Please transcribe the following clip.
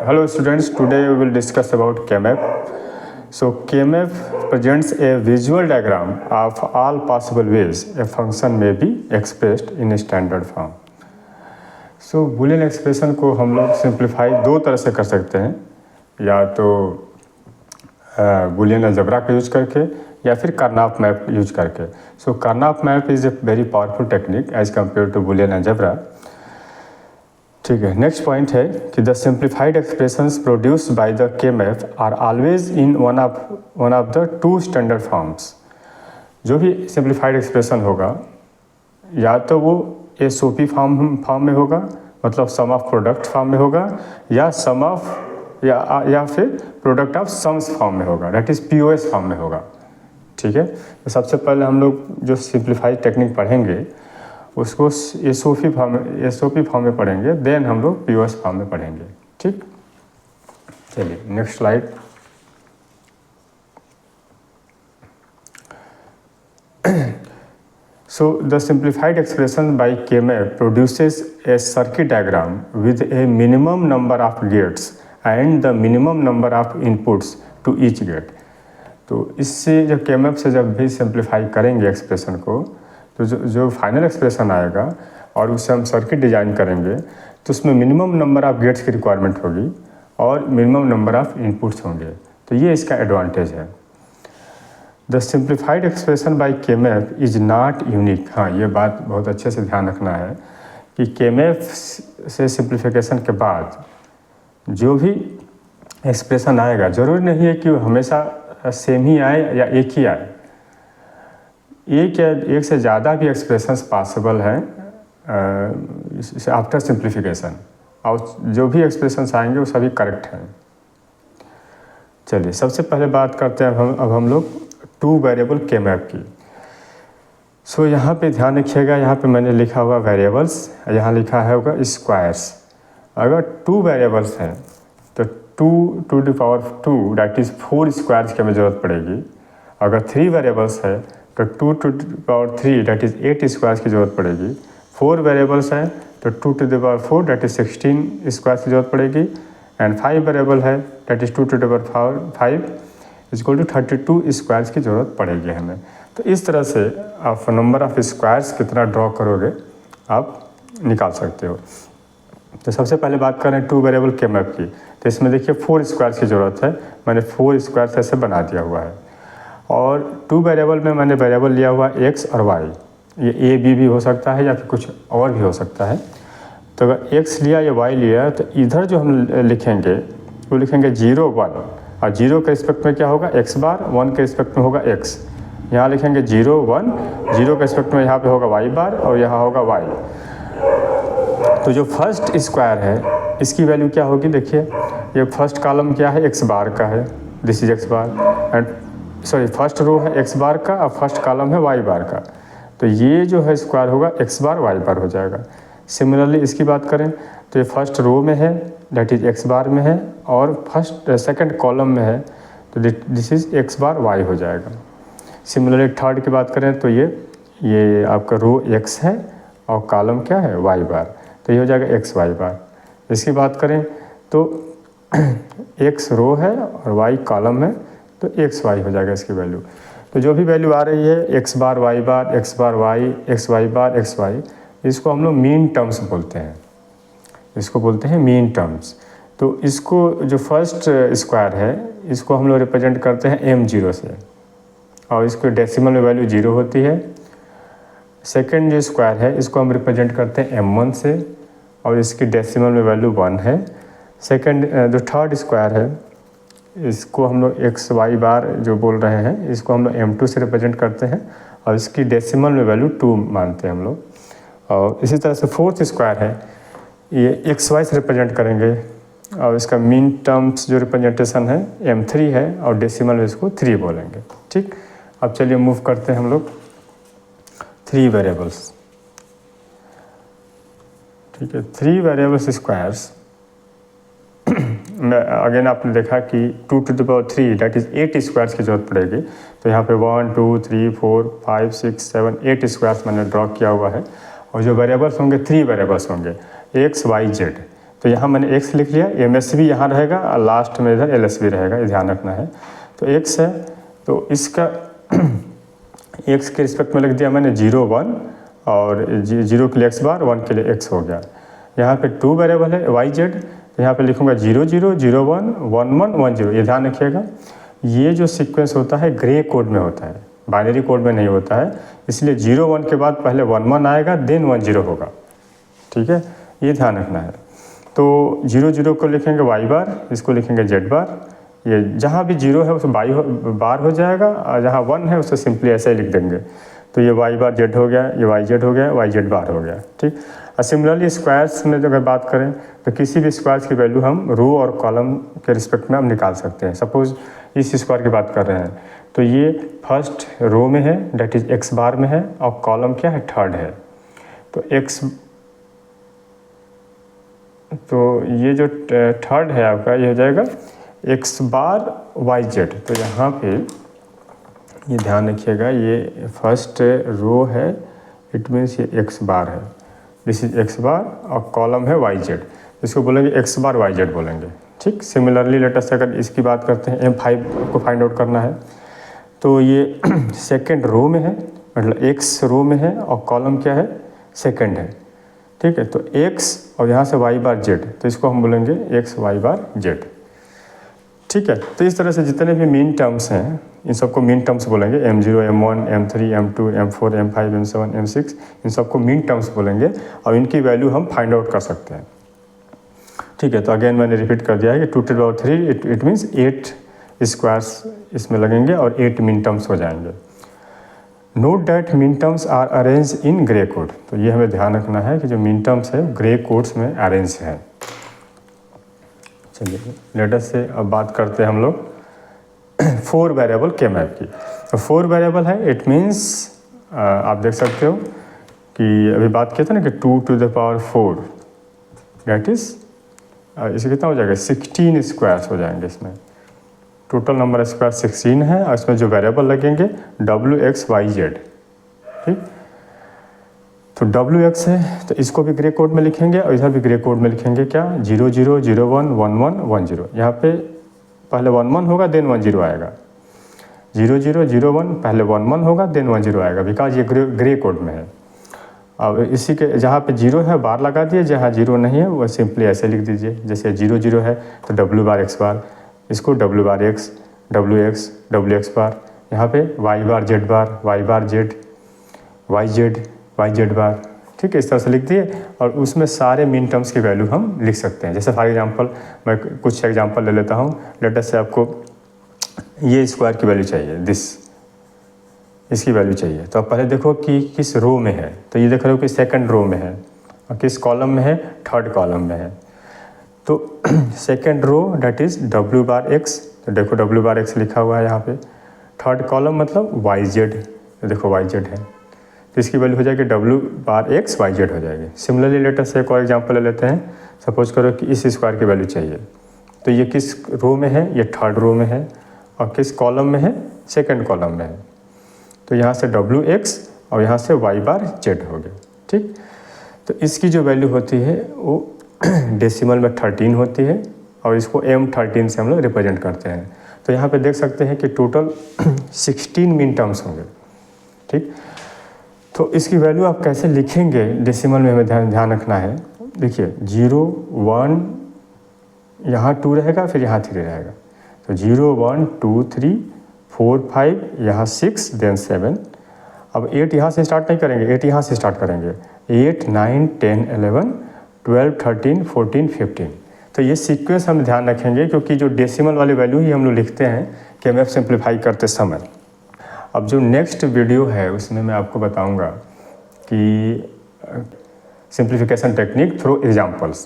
Hello students, today we will discuss about KMAP. So KMAP presents a visual diagram of all possible ways a function may be expressed in a standard form. So Boolean expression को हम लोग simplify दो तरह से कर सकते हैं, या तो बूलियन अलजेब्रा का यूज करके या फिर कार्नाफ मैप यूज करके. So Karnaugh map is a very powerful technique as compare to Boolean algebra. ठीक है, नेक्स्ट पॉइंट है कि the simplified expressions produced by the KMAP are always in one of the two standard forms. जो भी simplified expression होगा या तो वो SOP फॉर्म में होगा, मतलब सम ऑफ प्रोडक्ट फॉर्म में होगा, या सम ऑफ या फिर प्रोडक्ट ऑफ समस फॉर्म में होगा, दैट इज़ POS फॉर्म में होगा. ठीक है, तो सबसे पहले हम लोग जो सिंप्लीफाइड टेक्निक पढ़ेंगे उसको SOP फॉर्म में पढ़ेंगे, देन हम लोग POS फॉर्म में पढ़ेंगे. ठीक, चलिए next slide. So the simplified expression by KMAP produces a circuit diagram with a minimum number of gates and the minimum number of inputs to each gate. तो इससे जब KMAP से जब भी सिंप्लीफाई करेंगे एक्सप्रेशन को, तो जो फाइनल एक्सप्रेशन आएगा और उससे हम सर्किट डिजाइन करेंगे तो उसमें मिनिमम नंबर ऑफ गेट्स की रिक्वायरमेंट होगी और मिनिमम नंबर ऑफ इनपुट्स होंगे. तो ये इसका एडवांटेज है. The simplified expression by KMAP is not unique. हाँ, ये बात बहुत अच्छे से ध्यान रखना है कि KMAP से सिंप्लीफिकेशन के बाद जो भी एक्सप्रेशन आएगा ज़रूरी नहीं है कि वो हमेशा सेम ही आए या एक ही आए. एक से ज़्यादा भी एक्सप्रेशंस पॉसिबल हैं आफ्टर सिंप्लीफिकेशन, और जो भी एक्सप्रेशंस आएंगे वो सभी करेक्ट हैं. चलिए सबसे पहले बात करते हैं अब हम लोग टू वेरिएबल KMAP की. सो यहाँ पे ध्यान रखिएगा, यहाँ पे मैंने लिखा हुआ वेरिएबल्स, यहाँ लिखा है होगा स्क्वायर्स. अगर टू वेरिएबल्स हैं तो 2 to the power 2 that is 4 squares की हमें ज़रूरत पड़ेगी. अगर 3 वेरिएबल्स है तो 2 to the power 3 that is 8 squares की ज़रूरत पड़ेगी. 4 वेरिएबल्स हैं तो 2 to the power 4 that is 16 squares की ज़रूरत पड़ेगी. एंड 5 वेरिएबल है that is 2 to the power 5 equal to 32 squares की ज़रूरत पड़ेगी हमें. तो इस तरह से आप नंबर ऑफ स्क्वायर्स कितना ड्रॉ करोगे आप निकाल सकते हो. तो सबसे पहले बात करें टू वेरिएबल KMAP की, तो इसमें देखिए 4 स्क्वायर्स की ज़रूरत है. मैंने 4 स्क्वायर्स ऐसे बना दिया हुआ है. और टू वेरिएबल में मैंने वेरिएबल लिया हुआ X और Y. ये A B भी हो सकता है या फिर कुछ और भी हो सकता है. तो अगर X लिया या Y लिया तो इधर जो हम लिखेंगे वो लिखेंगे 0 1, और 0 के रिस्पेक्ट में क्या होगा X बार, 1 के रिस्पेक्ट में होगा X. यहाँ लिखेंगे 0 1, 0 के रिस्पेक्ट में यहाँ पे होगा Y बार और यहाँ होगा Y. तो जो फर्स्ट स्क्वायर है इसकी वैल्यू क्या होगी, देखिए ये फर्स्ट कॉलम क्या है X बार का है, this is X bar, and sorry first row है X बार का और फर्स्ट कॉलम है Y बार का. तो ये जो है स्क्वायर होगा X बार Y बार हो जाएगा. सिमिलरली इसकी बात करें तो ये फर्स्ट रो में है दैट इज X बार में है, और सेकंड कॉलम में है तो this is X bar Y हो जाएगा. सिमिलरली थर्ड की बात करें तो ये आपका रो X है और कॉलम क्या है Y बार, तो ये हो जाएगा X Y बार. इसकी बात करें तो X रो है और Y कॉलम है तो X Y हो जाएगा इसकी वैल्यू. तो जो भी वैल्यू आ रही है X बार Y बार, X बार Y, X Y बार X Y, इसको हम लोग मीन टर्म्स बोलते हैं, इसको बोलते हैं मीन टर्म्स. तो इसको जो फर्स्ट स्क्वायर है इसको हम लोग रिप्रेजेंट करते हैं M0 से, और इसको डेसिमल में वैल्यू 0 होती है. सेकंड जो स्क्वायर है इसको हम रिप्रेजेंट करते हैं M1 से, और इसकी डेसिमल में वैल्यू 1 है. सेकंड जो थर्ड स्क्वायर है इसको हम लोग X Y बार जो बोल रहे हैं इसको हम लोग M2 से रिप्रेजेंट करते हैं, और इसकी डेसिमल में वैल्यू 2 मानते हैं हम लोग. और इसी तरह से फोर्थ स्क्वायर है ये XY से रिप्रेजेंट करेंगे, और इसका मीन टर्म्स जो रिप्रेजेंटेशन है M3 है, और डेसिमल में इसको 3 बोलेंगे. ठीक, अब चलिए मूव करते हैं हम लोग 3 वेरिएबल्स. ठीक है, 3 वेरिएबल्स स्क्वायर्स में अगेन आपने देखा कि 2 to the power 3 that is 8 squares की ज़रूरत पड़ेगी. तो यहाँ पे 1 2 3 4 5 6 7 8 स्क्वायर्स मैंने ड्रॉ किया हुआ है. और जो वेरिएबल्स होंगे 3 वेरिएबल्स होंगे X Y Z. तो यहाँ मैंने x लिख लिया, एम एस भी यहाँ रहेगा और लास्ट में इधर एल एस भी रहेगा, ये ध्यान रखना है। तो x है तो इसका x के रिस्पेक्ट में लिख दिया मैंने 0 1 और 0 के लिए x बार, 1 के लिए x हो गया। यहाँ पे 2 वेरिएबल है y z, तो यहाँ पे लिखूँगा 0 0 0 1 1 1 1 0। ये ध्यान रखिएगा ये जो सीक्वेंस होता है ग्रे कोड में होता है, बाइनरी कोड में नहीं होता है, इसलिए 0 1 के बाद पहले 1 1 आएगा देन 1 0 होगा, ठीक है, ये ध्यान रखना है। तो 0 0 को लिखेंगे y बार, इसको लिखेंगे z बार, ये जहाँ भी 0 है उसे बार हो जाएगा और जहाँ 1 है उसे सिंपली ऐसे ही लिख देंगे। तो ये y बार z हो गया, ये y z हो गया, y z बार हो गया, ठीक। और सिमिलरली स्क्वायर्स में अगर बात करें तो किसी भी स्क्वायर्स की वैल्यू हम रो और कॉलम के रिस्पेक्ट में हम निकाल सकते हैं। सपोज इस स्क्वायर की बात कर रहे हैं तो ये फर्स्ट रो में है, डेट इज x बार में है, और कॉलम क्या है, थर्ड है। तो ये जो थर्ड है आपका ये हो जाएगा x बार y z। तो यहाँ पे ये ध्यान रखिएगा ये फर्स्ट रो है, इट मीन्स ये x बार है, दिस इज x बार, और कॉलम है y z, इसको बोलेंगे x बार y z बोलेंगे, ठीक। सिमिलरली लेटेस्ट अगर इसकी बात करते हैं M5 को फाइंड आउट करना है तो ये सेकेंड रो में है, मतलब x रो में है और कॉलम क्या है, सेकेंड है, ठीक है। तो x और यहाँ से y बार z, तो इसको हम बोलेंगे x y बार z, ठीक है। तो इस तरह से जितने भी मीन टर्म्स हैं इन सबको मीन टर्म्स बोलेंगे, M0 M1 M3 M2 M4 M5 M7 M6, इन सबको मीन टर्म्स बोलेंगे और इनकी वैल्यू हम फाइंड आउट कर सकते हैं, ठीक है। तो अगेन मैंने रिपीट कर दिया है कि 2 to the power 3 it means 8 squares इसमें लगेंगे और 8 मीन टर्म्स हो जाएंगे। Note that mean terms are arrange in Gray code. तो ये हमें ध्यान रखना है कि जो मीन टर्म्स है ग्रे कोड्स में अरेंज है। चलिए लेटेस्ट से अब बात करते हैं हम लोग 4 वेरिएबल के मैप की। तो 4 वेरिएबल है, इट मीन्स आप देख सकते हो कि अभी बात किया था ना कि 2 to the power 4 that is इसे कितना हो जाएगा, 16 स्क्वायर्स हो जाएंगे। इसमें टोटल नंबर स्क्वायर 16 है और इसमें जो वेरिएबल लगेंगे WX YZ, ठीक। तो WX है तो इसको भी ग्रे कोड में लिखेंगे और इधर भी ग्रे कोड में लिखेंगे क्या, 0 0 0 1 1 1 1 0। यहाँ पे पहले 1 1 होगा देन 1 0 आएगा, 0 0 0 1 पहले 1 1 होगा देन 1 0 आएगा, बिकॉज ये ग्रे कोड में है। अब इसी के जहाँ पे 0 है बार लगा दिए, जहाँ 0 नहीं है वो सिंपली ऐसे लिख दीजिए। जैसे 0 0 है तो W बार X बार, इसको W bar X WX WX बार, यहाँ पे Y बार Z बार Y बार Z YZ बार, ठीक है। इस तरह से लिख दिए और उसमें सारे मीन टर्म्स की वैल्यू हम लिख सकते हैं। जैसे फॉर एग्जांपल मैं कुछ एग्जांपल ले लेता हूँ। लेटेस्ट से आपको ये स्क्वायर की वैल्यू चाहिए, इसकी वैल्यू चाहिए, तो आप पहले देखो कि किस रो में है। तो ये देख रहे हो कि सेकंड रो में है और किस कॉलम में है, थर्ड कॉलम में है। तो second row that is W bar X, तो देखो W बार X लिखा हुआ है यहाँ पे। थर्ड कॉलम मतलब YZ, तो देखो YZ है, तो इसकी वैल्यू हो जाएगी W बार X YZ हो जाएगी। सिमिलरली लेटेस्ट से एक और एग्जांपल ले लेते हैं। सपोज करो कि इस स्क्वायर की वैल्यू चाहिए, तो ये किस रो में है, ये थर्ड रो में है और किस कॉलम में है, सेकंड कॉलम में है। तो यहाँ से WX और यहाँ से Y बार Z हो गया, ठीक। तो इसकी जो वैल्यू होती है वो डेसिमल में 13 होती है और इसको M13 से हम लोग रिप्रेजेंट करते हैं। तो यहाँ पे देख सकते हैं कि टोटल 16 मीन टर्म्स होंगे, ठीक। तो इसकी वैल्यू आप कैसे लिखेंगे डेसिमल में हमें ध्यान रखना है। देखिए 0 1 यहाँ 2 रहेगा, फिर यहाँ 3 रहेगा, तो 0 1 2 3 4 5 यहाँ 6 देन 7। अब 8 यहाँ से स्टार्ट नहीं करेंगे, 8 यहाँ से स्टार्ट करेंगे, 8 9 10 11 12 13 14 15। तो ये सीक्वेंस हम ध्यान रखेंगे क्योंकि जो डेसिमल वाली वैल्यू ही हम लोग लिखते हैं कि मैप सिंप्लीफाई करते समय। अब जो नेक्स्ट वीडियो है उसमें मैं आपको बताऊंगा कि सिंप्लीफिकेशन टेक्निक थ्रू एग्जांपल्स।